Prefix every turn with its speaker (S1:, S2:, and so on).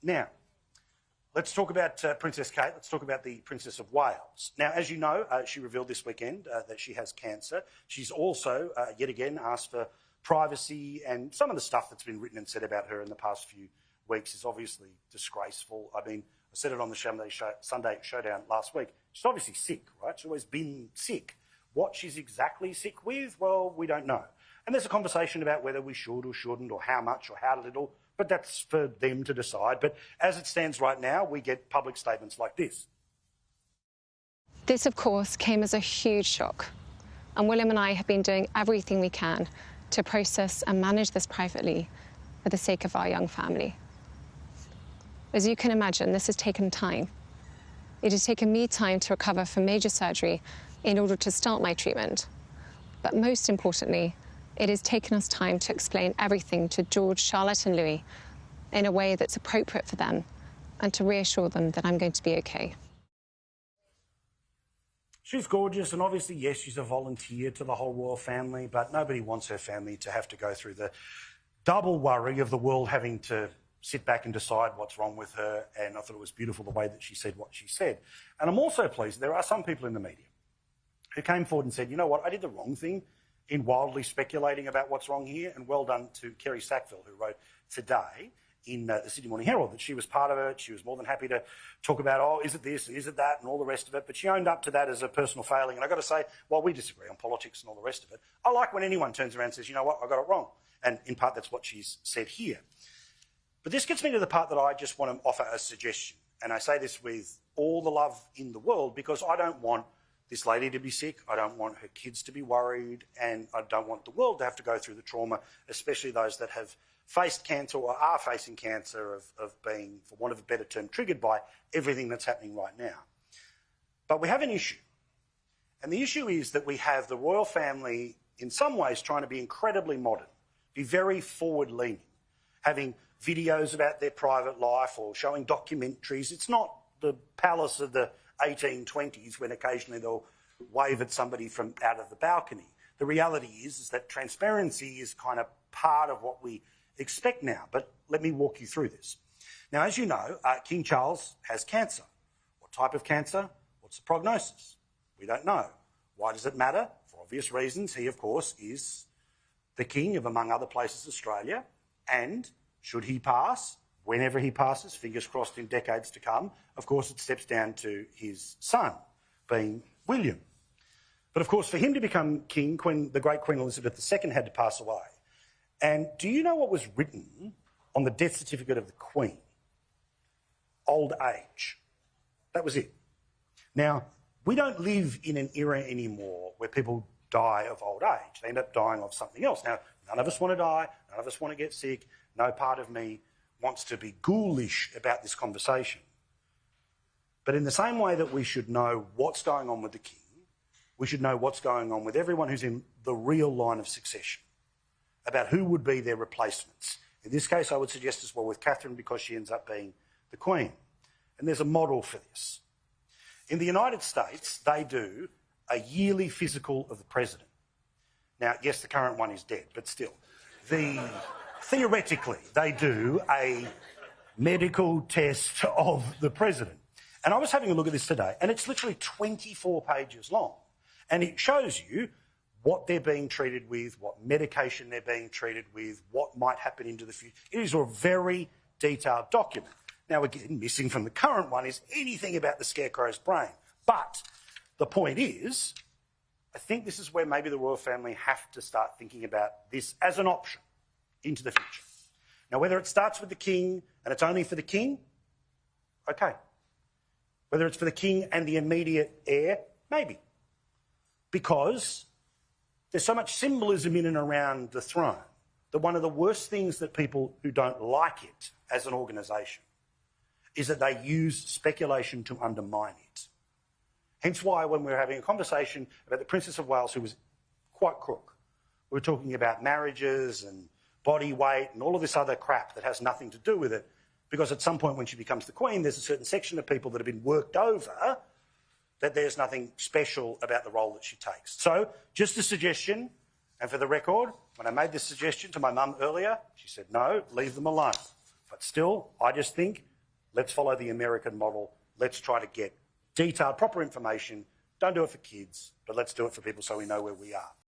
S1: Now, let's talk about Princess Kate. Let's talk about the Princess of Wales. Now, as you know, she revealed this weekend that she has cancer. She's also, yet again, asked for privacy, and some of the stuff that's been written and said about her in the past few weeks is obviously disgraceful. I mean, I said it on the Sunday Showdown last week. She's obviously sick, right? She's always been sick. What she's exactly sick with, well, we don't know. And there's a conversation about whether we should or shouldn't, or how much or how little, but that's for them to decide. But as it stands right now, we get public statements like this.
S2: This, of course, came as a huge shock. And William and I have been doing everything we can to process and manage this privately for the sake of our young family. As you can imagine, this has taken time. It has taken me time to recover from major surgery in order to start my treatment. But most importantly, it has taken us time to explain everything to George, Charlotte and Louis in a way that's appropriate for them and to reassure them that I'm going to be okay.
S1: She's gorgeous, and obviously, yes, she's a volunteer to the whole royal family, but nobody wants her family to have to go through the double worry of the world having to sit back and decide what's wrong with her, and I thought it was beautiful the way that she said what she said. And I'm also pleased there are some people in the media who came forward and said, you know what, I did the wrong thing in wildly speculating about what's wrong here, and well done to Kerry Sackville, who wrote today in the Sydney Morning Herald that she was part of it. She was more than happy to talk about, oh, is it this and is it that and all the rest of it, but she owned up to that as a personal failing. And I've got to say, while we disagree on politics and all the rest of it, I like when anyone turns around and says, you know what, I got it wrong. And in part, that's what she's said here. But this gets me to the part that I just want to offer a suggestion. And I say this with all the love in the world, because I don't want this lady to be sick, I don't want her kids to be worried, and I don't want the world to have to go through the trauma, especially those that have faced cancer or are facing cancer, of being, for want of a better term, triggered by everything that's happening right now. But we have an issue. And the issue is that we have the royal family, in some ways, trying to be incredibly modern, be very forward-leaning, having videos about their private life or showing documentaries. It's not the palace of the 1820s when occasionally they'll wave at somebody from out of the balcony. The reality is that transparency is kind of part of what we expect now. But let me walk you through this. Now, as you know, King Charles has cancer. What type of cancer? What's the prognosis? We don't know. Why does it matter? For obvious reasons. He, of course, is the king of, among other places, Australia. And should he pass, whenever he passes, fingers crossed in decades to come, of course it steps down to his son, being William. But of course, for him to become king, the great Queen Elizabeth II had to pass away. And do you know what was written on the death certificate of the Queen? Old age. That was it. Now, we don't live in an era anymore where people die of old age. They end up dying of something else. Now, none of us want to die, none of us want to get sick, no part of me wants to be ghoulish about this conversation. But in the same way that we should know what's going on with the king, we should know what's going on with everyone who's in the real line of succession, about who would be their replacements. In this case, I would suggest as well with Catherine, because she ends up being the Queen. And there's a model for this. In the United States, they do a yearly physical of the president. Now, yes, the current one is dead, but still. Theoretically, they do a medical test of the president. And I was having a look at this today, and it's literally 24 pages long. And it shows you what they're being treated with, what medication they're being treated with, what might happen into the future. It is a very detailed document. Now, again, missing from the current one is anything about the Scarecrow's brain. But the point is, I think this is where maybe the royal family have to start thinking about this as an option into the future. Now, whether it starts with the king and it's only for the king, okay. Whether it's for the king and the immediate heir, maybe. Because there's so much symbolism in and around the throne that one of the worst things that people who don't like it as an organisation is that they use speculation to undermine it. Hence why when we were having a conversation about the Princess of Wales, who was quite crook, we were talking about marriages and body weight and all of this other crap that has nothing to do with it, because at some point when she becomes the Queen, there's a certain section of people that have been worked over that there's nothing special about the role that she takes. So, just a suggestion, and for the record, when I made this suggestion to my mum earlier, she said, no, leave them alone. But still, I just think Let's follow the American model. Let's try to get detailed, proper information. Don't do it for kids, but let's do it for people so we know where we are.